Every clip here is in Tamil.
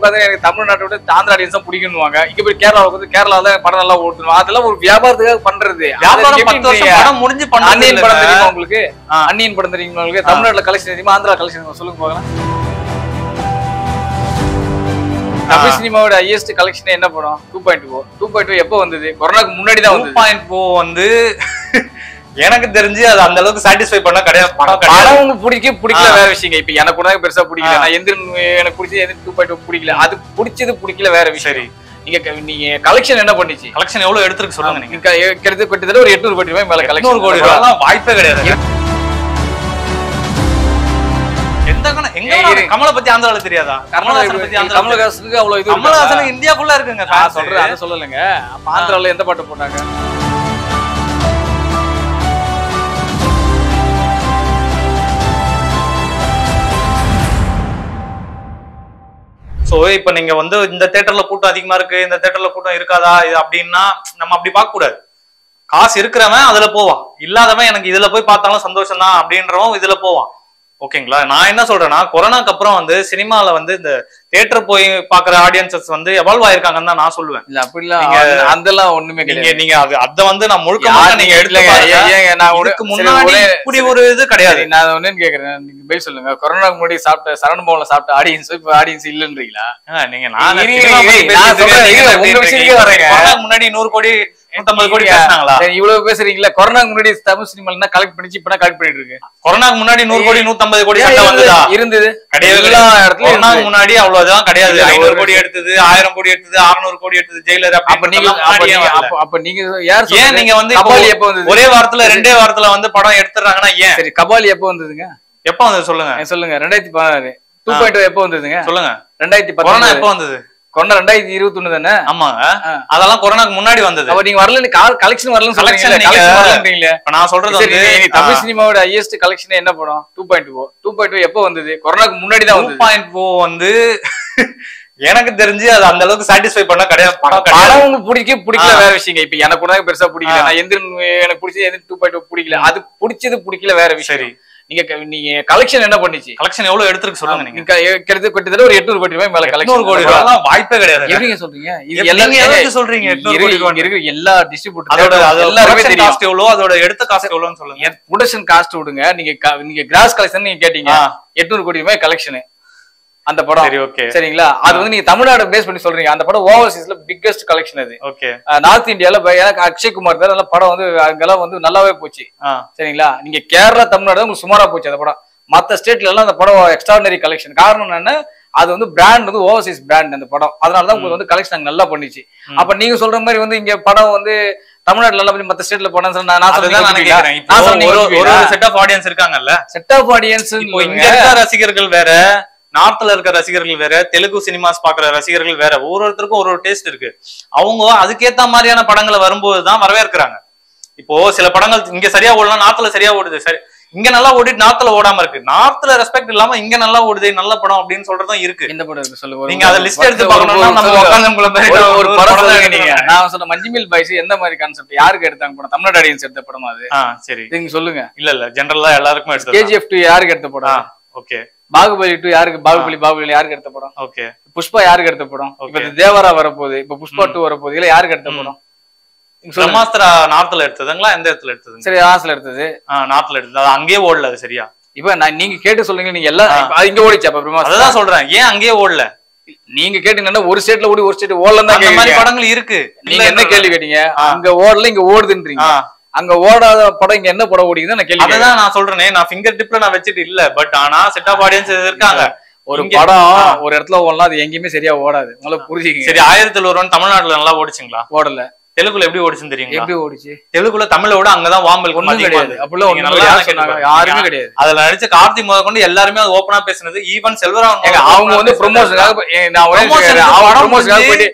உட்காந்து எனக்கு தமிழ்நாட்டை விட ஆந்திரா ஆடியன்ஸ் தான் பிடிக்கணுவாங்க. இங்க போய் கேரளாவுக்கு வந்து கேரளால படம் நல்லா ஓட்டுவாங்க. அதெல்லாம் ஒரு வியாபாரத்துக்காக பண்றது. படம் முடிஞ்சு அன்னியன் படம் தெரியுமா உங்களுக்கு? அன்னியன் படம் தெரியுமா உங்களுக்கு? தமிழ்நாட்டுல கலெக்ஷன் தெரியுமா, ஆந்திரா கலெக்ஷன் சொல்லுங்க போகலாம். தமிழ் சினிமாவோட ஹையஸ்ட் கலெக்ஷன் என்ன படம்? 2.0. 2.0 எப்போ வந்தது? கொரோனாக்கு முன்னாடி தான் வந்தது. 2.0 வந்து எனக்கு தெரிஞ்சு அது அந்த அளவுக்கு சாட்டிஸ்ஃபை பண்ண கிடையாது. படம் உங்களுக்கு பிடிக்கல வேற விஷயம். இப்ப எனக்கு கூட பெருசா பிடிக்கல. நான் எனக்கு பிடிச்சது எந்த 2.0 பிடிக்கல. அது பிடிச்சது பிடிக்கல வேற விஷயம். நீங்க கலெக்ஷன் என்ன பண்ணிச்சு? கலெக்ஷன் எவ்வளவு எடுத்துருக்கு சொல்லுங்க. நீங்க கிட்டத்தட்ட ஒரு 800 கோடி ரூபாய் மேல கலெக்ஷன். 800 கோடி ரூபாய் வாய்ப்பே கிடையாது. கமலை பத்தி ஆந்திரால தெரியாதா? கமலஹாசனுக்கு அவ்வளவு இது. கமலஹாசன் இந்தியாக்குள்ள இருக்குங்க. சொல்றேன், அதை சொல்லலைங்க. ஆந்திரால எந்த பாட்டு போட்டாங்க? சோ இப்ப நீங்க வந்து இந்த தியேட்டர்ல கூட்டம் அதிகமா இருக்கு, இந்த தியேட்டர்ல கூட்டம் இருக்காதா அப்படின்னா நம்ம அப்படி பார்க்க கூடாது. காசு இருக்கிறவன் அதுல போவான், இல்லாதவன் எனக்கு இதுல போய் பார்த்தாலும் சந்தோஷம் தான் அப்படின்றவன் இதுல போவான். ஓகேங்களா? நான் என்ன சொல்றேன்னா, கொரோனாக்கு அப்புறம் வந்து சினிமால வந்து இந்த தியேட்டர் போய் பாக்குற ஆடியன்சஸ் வந்து எவால்வ் ஆயிருக்காங்கன்னு தான் நான் சொல்லுவேன். இல்ல அப்படிலாம் அதெல்லாம் ஒண்ணுமே கிடையாது. நீங்க அத வந்து நான் முழுக்க நீங்க எடுத்துக்க முன்னாடி இப்படி ஒரு இது கிடையாது. நான் ஒண்ணுன்னு கேக்குறேன், நீங்க போய் சொல்லுங்க. கொரோனாக்கு முன்னாடி சாப்பிட்ட சரண் பவன்ல சாப்பிட்ட ஆடியன்ஸ் இப்ப ஆடியன்ஸ் இல்லன்றீங்களா? நீங்க முன்னாடி 100 கோடி 150 கோடி பேசினாங்களா? இவ்வளவு பேசுறீங்களா? கொரோனாக்கு முன்னாடி தமிழ் சினிமால கலெக்ட் பண்ணிச்சு, இப்ப கலெக்ட் பண்ணிட்டு இருக்கு. கொரோனாக்கு முன்னாடி 100 கோடி 150 கோடி சண்டை வந்ததா? இருந்தது கிடையாது. எல்லா இடத்துலயும் கொரோனாக்கு முன்னாடி அவ்வளவுதான் கிடையாது. 500 கோடி எடுத்தது, 1000 கோடி எடுத்தது, 600 கோடி எடுத்தது ஜெயிலர். அப்ப நீங்க யார் ஏன் நீங்க வந்து ஒரே வாரத்துல 2 வாரத்துல வந்து படம் எடுத்துறாங்கன்னா ஏன்? சரி, கபாலி எப்ப வந்ததுங்க? எப்ப வந்தது சொல்லுங்க. சொல்லுங்க. 2016. 2.0 எப்ப வந்ததுங்க? சொல்லுங்க. 2010. கொரோனா எப்ப வந்தது? கொரோனா 2021 தானே? ஆமாங்க, அதெல்லாம் கொரோனாக்கு முன்னாடி வந்தது. அப்ப நீங்க வரல, கலெக்ஷன் வரலன்னு சொல்றீங்க. நான் சொல்றது வந்து தமிழ் சினிமாவோட ஹையஸ்ட் கலெக்ஷன் என்ன படம்? 2.0. 2.0 எப்ப வந்தது? கொரோனாக்கு முன்னாடி தான் வந்தது. 2.0 வந்து எனக்கு தெரிஞ்சு அது அந்த அளவுக்கு சாட்டிஸ்ஃபை பண்ண கிடையாது. படம் உங்களுக்கு பிடிக்கல வேற விஷயம். இப்ப எனக்கு கூட பெருசா பிடிக்கல. நான் எனக்கு பிடிச்சது எந்த 2.0 பிடிக்கல. அது பிடிச்சது பிடிக்கல வேற விஷயம். நீங்க கலெக்ஷன் என்ன பண்ணிச்சு? கலெக்ஷன் எவ்வளவு எடுத்துருக்கு சொல்லுங்க. நீங்க கிட்டத்தட்ட ஒரு 800 கோடி ரூபாய் மேல கலெக்ஷன். 800 கோடி ரூபாய் வாய்ப்பே கிடையாது. எப்படிங்க சொல்றீங்க? இது எல்லாரும் சொல்றீங்க 800 கோடி ரூபாய் இருக்கு. எல்லா டிஸ்ட்ரிபியூட்டர் எல்லாருமே தெரியும். காஸ்ட் எவ்வளவு, அதோட எடுத்த காஸ்ட் எவ்வளவுன்னு சொல்லுங்க. ப்ரொடக்ஷன் காஸ்ட் விடுங்க. நீங்க கிராஸ் கலெக்ஷன் நீங்க கேட்டீங்க. 800 கோடி ரூபாய் கலெக்ஷன் அந்த படம். சரி, ஓகே, சரிங்களா? அது வந்து நீங்க தமிழ்நாடு பேஸ் பண்ணி சொல்றீங்க. அந்த படம் ஓவர்சீஸ்ல பிக்கெஸ்ட் கலெக்ஷன் அது. ஓகே. நார்த் இந்தியால எனக்கு அக்ஷய் குமார் தான் படம் வந்து அங்கெல்லாம் வந்து நல்லாவே போச்சு. சரிங்களா? நீங்க கேரளா தமிழ்நாடு உங்களுக்கு சுமாரா போச்சு அந்த படம். மத்த ஸ்டேட்ல எல்லாம் அந்த படம் எக்ஸ்ட்ராடனரி கலெக்ஷன். காரணம் என்னன்னா, அது வந்து பிராண்ட் வந்து ஓவர்சீஸ் பிராண்ட் அந்த படம். அதனாலதான் உங்களுக்கு வந்து கலெக்ஷன் நல்லா பண்ணிச்சு. அப்ப நீங்க சொல்ற மாதிரி வந்து இங்க படம் வந்து தமிழ்நாட்டுல எல்லாம் மத்த ஸ்டேட்ல போனா ஒரு செட் ஆஃப் ஆடியன்ஸ் இருக்காங்கல்ல. செட் ஆஃப் ஆடியன்ஸ் இங்க இருக்க ரசிகர்கள் வேற, நார்த்ல இருக்க ரசிகர்கள் வேற, தெலுங்கு சினிமாஸ் பாக்குற ரசிகர்கள் வேற. ஒவ்வொருத்தருக்கும் ஒரு டேஸ்ட் இருக்கு. அவங்க அதுக்கேத்த மாதிரியான படங்களை வரும்போதுதான் வரவேற்கிறாங்க. இப்போ சில படங்கள் இங்க சரியா ஓடலாம், நார்த்ல சரியா ஓடுது. சரி, இங்க நல்லா ஓடிட்டு நார்த்ல ஓடாம இருக்கு. நார்த்ல ரெஸ்பெக்ட் இல்லாம இங்க நல்லா ஓடுது, நல்ல படம் அப்படின்னு சொல்றதும் இருக்கு. இந்த படம் இருக்கு சொல்லுங்க. நீங்க அத லிஸ்ட் எடுத்து பார்க்கணும்னா நம்ம உட்கார்ந்து ஒரு படம் சொல்லுங்க. நீங்க நான் சொன்ன மஞ்சுமில் பாய்ஸ் எந்த மாதிரி கான்செப்ட், யாருக்கு எடுத்தாங்க படம்? தமிழ்நாடு ஆடியன்ஸ் எடுத்த படம் அது. சரி, நீங்க சொல்லுங்க. இல்ல ஜெனரலா எல்லாருக்கும் எடுத்தது. KGF 2 யாருக்கு எடுத்த படம்? ஓகே. பாகுபலி 2 யாருக்கு? பாகுபலி யாருக்கு எடுத்த படம்? ஓகே. புஷ்பா யாருக்கு எடுத்த படம்? இப்ப தேவரா வரப்போகுது, இப்ப புஷ்பா 2 வரப்போகுது. இல்ல யாருக்கு எடுத்த படம்? பிரம்மாஸ்திரா நார்த்ல எடுத்ததுங்களா, எந்த இடத்துல எடுத்தது? சரி, நார்த்ல எடுத்தது. நார்த்ல எடுத்தது. அது அங்கேயே ஓடல. அது சரியா? இப்ப நீங்க கேட்டு சொல்லுங்க. நீங்க எல்லாம் இங்க ஓடிச்சு. அப்ப பிரம்மாஸ்திரா அதான் சொல்றேன், ஏன் அங்கேயே ஓடல? நீங்க கேட்டீங்கன்னா ஒரு ஸ்டேட்ல ஓடி ஒரு ஸ்டேட் ஓடலன்னு தான். அந்த மாதிரி படங்கள் இருக்கு. நீங்க என்ன கேள்வி கேட்டீங்க? அங்க ஓடல, இங்க ஓடுதுன்றீங்க. அங்க ஓடாத படம் இங்க என்ன படம் ஓடிக்குது நான் கேள்வி. அதான் நான் சொல்றேனே, நான் ஃபிங்கர் டிப்ல நான் வச்சிட்டு இல்ல. பட் ஆனா செட் ஆஃப் ஆடியன்ஸ் இருக்காங்க. ஒரு படம் ஒரு இடத்துல ஓடலாம், அது எங்கேயுமே சரியா ஓடாது. உங்களுக்கு புரிஞ்சுக்கங்க. சரி, 1001 தமிழ்நாட்டுல நல்லா ஓடிச்சுங்களா? ஓடல. தெலுங்குல எப்படி ஓடிச்சுன்னு தெரியுங்களா? எப்படி ஓடிச்சு? தெலுங்குல தமிழை விட அங்கதான் வாம்பல் கிடையாது. யாருமே கிடையாது. அதுல நடிச்ச கார்த்தி முத கொண்டு எல்லாருமே அது ஓப்பனா பேசுனது. ஈவன் செல்வராமன் அவங்க வந்து ப்ரொமோஷனுக்காக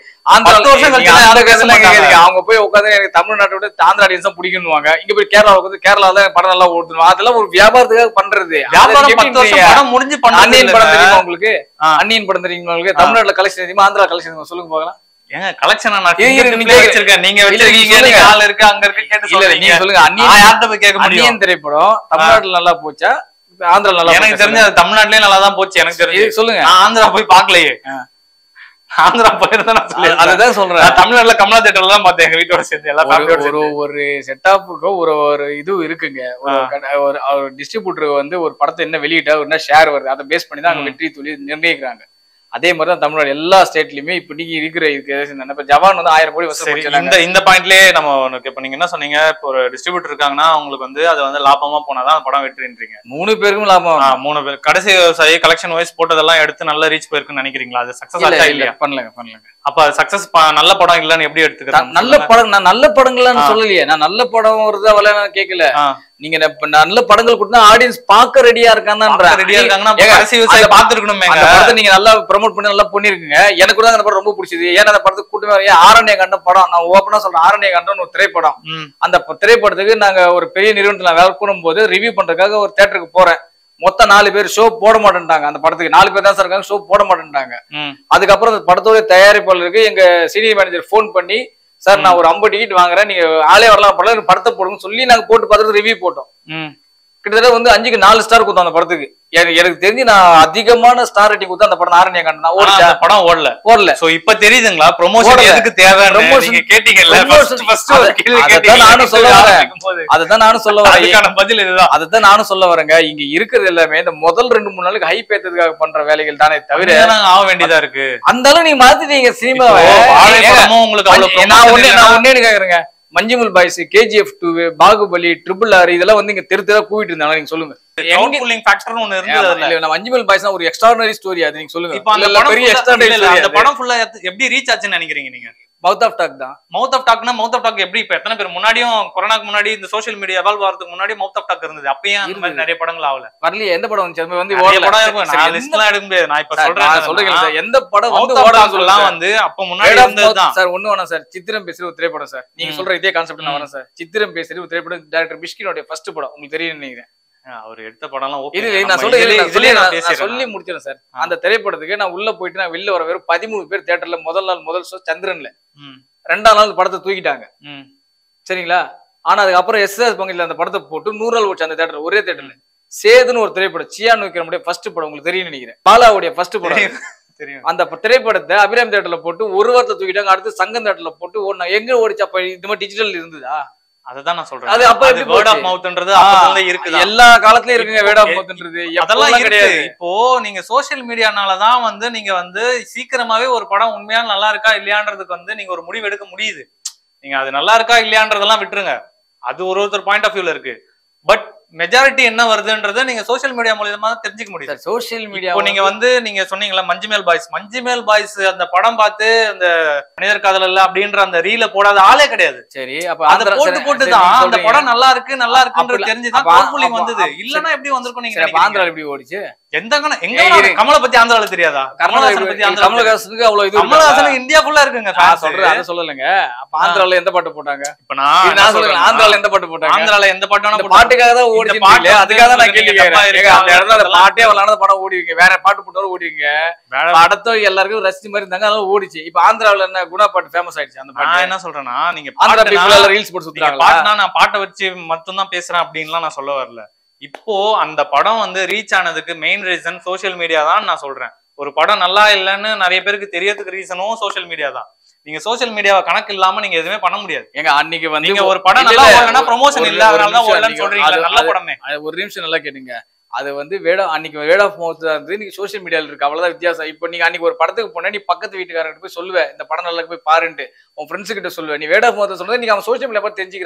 அவங்க போய் உட்காந்து எனக்கு தமிழ்நாட்டை விட ஆந்திரா ஆடியன்ஸ் தான் பிடிக்கணுவாங்க. இங்க போய் கேரளாவுக்கு வந்து கேரளால படம் நல்லா ஓடுவாங்க. அதெல்லாம் ஒரு வியாபாரத்துக்காக பண்றது. படம் முடிஞ்சு அன்னியன் படம் தெரியுமா உங்களுக்கு? அன்னியன் படம் தெரியுமா உங்களுக்கு? தமிழ்நாட்டுல கலெக்ஷன் தெரியுமா, ஆந்திரா கலெக்ஷன் சொல்லுங்க போகலாம். ஏங்க கலெக்ஷன் வச்சிருக்கேன். நீங்க வச்சிருக்கீங்க, ஆள் இருக்கு, அங்க இருக்கு. கேட்டு சொல்லுங்க. அன்னியன் திரைப்படம் தமிழ்நாட்டுல நல்லா போச்சா, ஆந்திரா நல்லா? எனக்கு தெரிஞ்ச தமிழ்நாட்டுலயே நல்லா தான் போச்சு. எனக்கு தெரிஞ்சு சொல்லுங்க. ஆந்திரா போய் பாக்கலையே. ஆந்திரா போயிருந்தா நான் சொல்லிருப்பேன். அதுதான் சொல்றேன். நான் தமிழ்நாட்டுல கமலா தியேட்டர்ல தான் பார்த்தேன் எங்க வீட்டோட சேர்ந்து எல்லா ஃபேமிலியோட சேர்ந்து. ஒரு செட்டப்புக்கு ஒரு இது இருக்குங்க. ஒரு டிஸ்ட்ரிபியூட்டர் வந்து ஒரு படத்தை என்ன வெளியிட்டா என்ன ஷேர் வருது அதை பேஸ் பண்ணி தான் அங்க வெற்றி துளி நிர்ணயிக்கிறாங்க. அதே மாதிரிதான் தமிழ்நாடு எல்லா ஸ்டேட்லயுமே இப்ப நீங்க இருக்கிற இப்ப ஜவான் வந்து 1000 கோடி வசூல். இந்த பாயிண்ட்லயே நம்ம இப்ப நீங்க என்ன சொன்னீங்க, இப்போ ஒரு டிஸ்ட்ரிபியூட்டர் இருக்காங்கன்னா அவங்களுக்கு வந்து அது வந்து லாபமா போனாதான் படம் வெற்றின்றீங்க. 3 பேருக்கும் லாபம். 3 பேர் கடைசி விவசாயி கலெக்ஷன் வைஸ் போட்டதெல்லாம் எடுத்து நல்ல ரீச் போயிருக்குன்னு நினைக்கிறீங்களா? அது சக்சஸ் ஆச்சா இல்லையா? பண்ணலங்க. அப்ப சக்சஸ் நல்ல படம் இல்லன்னு எப்படி எடுத்துக்கிறேன்? நல்ல படம் நான் நல்ல படங்கள்னு சொல்லலையே. நான் நல்ல படம் வருது அவள நான் கேட்கல. நீங்க நல்ல படங்கள் கொடுத்தா ஆடியன்ஸ் பாக்க ரெடியா இருக்காங்கன்னா நீங்க நல்லா ப்ரமோட் பண்ணி நல்லா பண்ணிருக்கீங்க. எனக்கு கூட அந்த படம் ரொம்ப பிடிச்சது. ஏன்னா அந்த படத்துக்கு கூட்டமே ஆரண்ய கண்டம் படம் நான் ஓப்பனா சொல்றேன். ஆரண்ய கண்டம் ஒரு திரைப்படம். அந்த திரைப்படத்துக்கு நாங்க ஒரு பெரிய நிறுவனத்துல வேலை பண்ணும்போது ரிவ்யூ பண்றதுக்காக ஒரு தியேட்டருக்கு போறேன். மொத்தம் 4 பேர் ஷோ போட மாட்டேன்ட்டாங்க. அந்த படத்துக்கு 4 பேர் தான் சார் இருக்காங்க, ஷோ போட மாட்டேன்ட்டாங்க. அதுக்கப்புறம் அந்த படத்தோட தயாரிப்பாளருக்கு எங்க சீனியர் மேனேஜர் போன் பண்ணி, சார் நான் ஒரு 50 டிக்கெட் வாங்குறேன், நீங்க ஆளே வரலாம் படத்தை போடுங்க சொல்லி நாங்க போட்டு பார்த்துட்டு ரிவ்யூ போட்டோம். கிட்டத்தட்ட வந்து 5க்கு 4 ஸ்டார் கொடுத்தோம் அந்த படத்துக்கு. எனக்கு தெரிஞ்சு நான் அதிகமான ஸ்டார் ரேட்டிங் கொடுத்தா அந்த படம் ஆரண்ய கண்டம் தான். ஓடிச்சா? படம் ஓடல. சோ இப்ப தெரியுதுங்களா ப்ரமோஷன் எதுக்கு தேவை? நீங்க கேட்டீங்கல்ல ஃபர்ஸ்ட் ஒரு கேள்வி கேட்டீங்க. நானும் சொல்ல வரேன். அதுதான் நானும் சொல்ல வரேன். அதுக்கான பதில் இதுதான். அதுதான் நானும் சொல்ல வரேங்க. இங்க இருக்கிறது எல்லாமே இந்த முதல் 2-3 நாளுக்கு ஹைப் ஏத்துறதுக்காக பண்ற வேலைகள் தானே தவிர ஆக வேண்டியதா இருக்கு. அந்த அளவு நீங்க மாத்திட்டீங்க சினிமாவை. உங்களுக்கு அவ்வளவு நான் ஒண்ணே கேக்குறேங்க. Manjummel Boys, KGF 2, Baahubali, RRR இதெல்லாம் வந்து இங்க தெரு கூவிட்டு இருந்தாங்க. நீங்க சொல்லுங்க. மஞ்சுமல் பாய்ஸ் ஒரு எக்ஸ்ட்ராடினரி ஸ்டோரி. அது நீங்க சொல்லுங்க. அந்த படம் ஃபுல்லா எப்படி ரீச் ஆச்சுன்னு நினைக்கிறீங்க நீங்க? மவுத் ஆஃப் டாக் தான். மவுத் ஆஃப் டாக் எப்படி இப்ப எத்தனை பேர் முன்னாடியும் கொரோனாக்கு முன்னாடி இந்த சோசியல் மீடியா எவால்வ் ஆகிறதுக்கு முன்னாடி மவுத் ஆஃப் டாக் இருந்தது. அப்பயும் அந்த மாதிரி நிறைய படங்கள் ஆகல. வரலையே. எந்த படம் வந்துச்சு? அது வந்து நான் லிஸ்ட்லாம் எடுக்க முடியாது. நான் இப்ப சொல்றேன் எந்த படம் வந்து ஓடாதுலாம் வந்து அப்ப முன்னாடி இருந்ததுதான் சார். ஒண்ணு வேணாம் சார். சித்திரம் பேசுற ஒரு திரைப்படம் சார். நீங்க சொல்ற இதே கான்செப்ட் நான் வரேன் சார். சித்திரம் பேசுற ஒரு திரைப்படம் டைரக்டர் மிஷ்கினோட ஃபர்ஸ்ட் படம். உங்களுக்கு தெரியும் நினைக்கிறேன். அவர் எடுத்த படம்லாம் சொல்லி முடிச்சிடும் சார். அந்த திரைப்படத்துக்கு நான் உள்ள போயிட்டு நான் வெளில வர வெறும் 13 பேர் தியேட்டர்ல. முதல் ஷோ சந்திரன்ல. 2ஆம் நாள் படத்தை தூக்கிட்டாங்க. சரிங்களா? ஆனா அதுக்கப்புறம் SRS பங்கத்துல அந்த படத்தை போட்டு 100 நாள் போச்சு அந்த தியேட்டர். ஒரே தியேட்டர்ல சேதுன்னு ஒரு திரைப்படம். சியான் விக்ரமுடைய ஃபர்ஸ்ட் படம். உங்களுக்கு தெரியும் நினைக்கிறேன். பாலாவுடைய ஃபர்ஸ்ட் படம். அந்த திரைப்படத்தை அபிராம் தியேட்டர்ல போட்டு 1 வாரத்தை தூக்கிட்டாங்க. அடுத்து சங்கம் தியேட்டர்ல போட்டு எங்க ஓடிச்சு? அப்ப இந்த மாதிரி டிஜிட்டல் இருந்ததா? அததான் நான் சொல்றேன். அது அப்ப வேர்ட் ஆஃப் மவுத்ன்றது அப்பவே இருக்குது. எல்லா காலத்துலயும் இருக்குங்க வேர்ட் ஆஃப் மவுத்ன்றது. அதெல்லாம் கிடையாது. இப்போ நீங்க சோசியல் மீடியானாலதான் வந்து நீங்க வந்து சீக்கிரமாவே ஒரு படம் உண்மையான நல்லா இருக்கா இல்லையான்றதுக்கு வந்து நீங்க ஒரு முடிவு எடுக்க முடியுது. நீங்க அது நல்லா இருக்கா இல்லையான்றதெல்லாம் விட்டுருங்க. அது ஒருத்தர் பாயிண்ட் ஆஃப் வியூல இருக்கு. பட் மெஜாரிட்டி என்ன வருதுன்றத நீங்க சோசியல் மீடியா மூலமா தான் தெரிஞ்சுக்க முடியும். சோசியல் மீடியா இப்போ நீங்க வந்து நீங்க சொன்னீங்களா மஞ்சுமேல் பாய்ஸ் அந்த படம் பார்த்து அந்த மனிதர் காதல் இல்ல அப்படின்ற அந்த ரீல போடாத ஆளே கிடையாது. சரி, அப்ப அதை போட்டுதான் அந்த படம் நல்லா இருக்குன்றது தெரிஞ்சுதான் பவர்ஃபுல்லிங் வந்தது. இல்லன்னா எப்படி வந்திருக்கும் நீங்க? ஆந்திரால எப்படி ஓடிச்சு? எந்த கமலை பத்தி ஆந்திரால தெரியாதா? கமலஹாசனுக்கு அவ்வளவு இது. கமலஹாசன் இந்தியா ஃபுல்லா இருக்குங்க. சொல்றேன் அதை சொல்லலங்க. அப்ப ஆந்திரால எந்த பாட்டு போட்டாங்க? இப்ப நான் சொல்றேன் ஆந்திரால எந்த பாட்டு போட்டாங்க? ஆந்திரால எந்த பாட்டு பாட்டுக்காக தான் ஓடிச்சு. அதுக்காக தான் நான் கேள்வி கேட்கிறேன். அந்த இடத்துல பாட்டே விளையாட படம் ஓடிவீங்க. வேற பாட்டு போட்டாலும் ஓடிவீங்க. படத்தை எல்லாருக்கும் ரசிச்சு மாதிரி இருந்தாங்க. அதனால ஓடிச்சு. இப்ப ஆந்திராவில என்ன குணா பாட்டு ஃபேமஸ் ஆயிடுச்சு. அந்த பாட்டு என்ன சொல்றேன்னா, நீங்க ரீல்ஸ் போட்டு சுத்துறாங்க. பாட்டுனா நான் பாட்டை வச்சு மட்டும் தான் பேசுறேன் அப்படின்லாம் நான் சொல்ல வரல. இப்போ அந்த படம் வந்து ரீச் ஆனதுக்கு மெயின் ரீசன் சோசியல் மீடியா தான் நான் சொல்றேன். ஒரு படம் நல்லா இல்லைன்னு நிறைய பேருக்கு தெரியறதுக்கு ரீசனும் சோசியல் மீடியா தான். நீங்க சோசியல் மீடியாவை கணக்கு இல்லாம நீங்க எதுவுமே பண்ண முடியாது. எங்க அன்னைக்கு வந்து நீங்க ஒரு படம் நல்லா ஓடலனா ப்ரமோஷன் இல்ல, அதனால தான் ஓடலன்னு சொல்றீங்க. நல்ல படமே. ஒரு நிமிஷம் நல்லா கேட்டுங்க. அது வந்து அன்னைக்கு வேர்ட் ஆஃப் மவுத் இருந்து இன்னைக்கு சோசியல் மீடியால இருக்கு. அவ்வளவுதான் வித்தியாசம். இப்போ நீங்க அன்னைக்கு ஒரு படத்துக்கு போனா நீ பக்கத்து வீட்டுக்காரங்க போய் சொல்லுவேன் இந்த படம் நல்லா போய் பாருன்ட்டு. உன் ஃப்ரெண்ட்ஸ் கிட்ட சொல்லுவேன். நீ வேர்ட் ஆஃப் மவுத் சொல்றது நீங்க அவன் சோசியல் மீடியா பார்த்து தெரிஞ்சுக்கிற